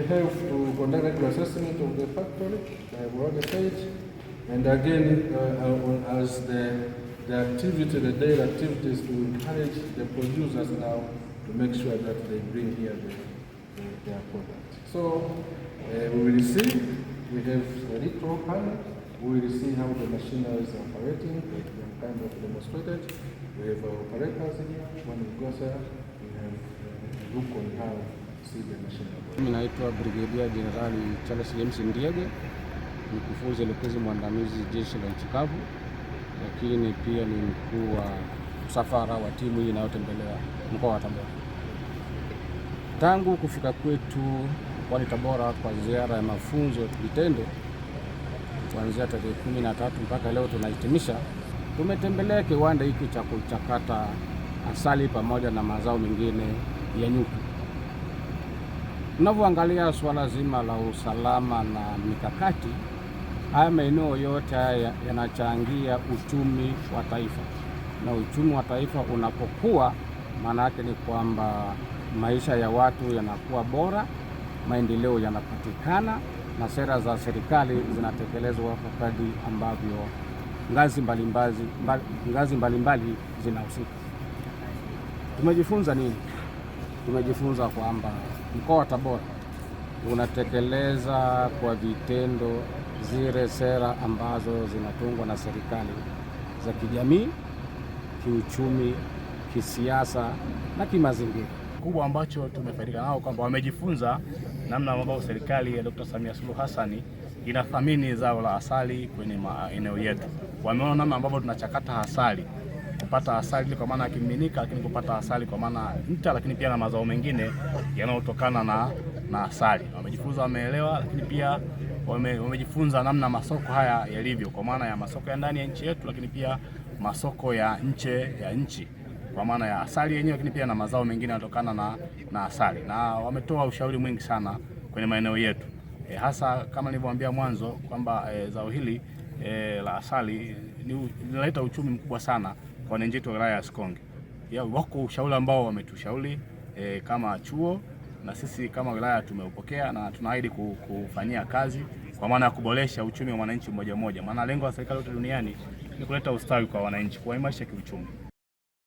have to conduct regular assessment of the factory, I've already said. And again, as the activity, the daily activities, to encourage the producers now to make sure that they bring here their product. So we will see, we have a little panel, we will see how the machinery is operating, we have kind of demonstrated. We have operators here, when we go there, we have a look on how to see the machinery. Mimi naitwa Brigadier Jenerali Charles James Ndiege, mkufunzi elekezi mwandamizi jeshi la nchi kavu, lakini pia ni mkuu wa msafara wa timu hii inayotembelea mkoa wa Tabora. Tangu kufika kwetu mkoani Tabora kwa ziara ya mafunzo ya vitendo kuanzia tarehe 13 mpaka leo tunahitimisha, tumetembelea kiwanda hiki cha kuchakata asali pamoja na mazao mengine ya nyuki. Tunavyoangalia swala zima la usalama na mikakati, haya maeneo yote haya yanachangia uchumi wa taifa, na uchumi wa taifa unapokuwa, maana yake ni kwamba maisha ya watu yanakuwa bora, maendeleo yanapatikana, na sera za serikali zinatekelezwa kwa kadri ambavyo ngazi mbalimbali zinahusika. Tumejifunza nini? Tumejifunza kwamba mkoa wa Tabora unatekeleza kwa vitendo zile sera ambazo zinatungwa na serikali za kijamii, kiuchumi, kisiasa na kimazingira. Kubwa ambacho tumefaidika nao kwamba wamejifunza namna ambavyo serikali ya Dr. Samia Suluhu Hassan inathamini zao la asali kwenye maeneo yetu. Wameona namna ambavyo tunachakata asali, kupata asali kwa maana ya kimiminika, lakini kupata asali kwa maana nta, lakini pia na mazao mengine yanayotokana na asali. Wamejifunza, wameelewa, lakini pia wamejifunza namna masoko haya yalivyo, kwa maana ya masoko ya ndani ya nchi yetu, lakini pia masoko ya nje ya nchi kwa maana ya asali yenyewe, lakini pia na mazao mengine yanatokana na asali. Na wametoa ushauri mwingi sana kwenye maeneo yetu, hasa kama nilivyowaambia mwanzo kwamba zao hili la asali linaleta uchumi mkubwa sana kwa wananchi wetu wa wilaya ya Sikonge. Wako ushauri ambao wametushauri kama chuo, na sisi kama wilaya tumeupokea na tunaahidi kufanyia kazi kwa maana ya kuboresha uchumi wa wananchi mmoja mmoja. Maana lengo la serikali yote duniani ni kuleta ustawi kwa wananchi, kuwaimarisha kiuchumi.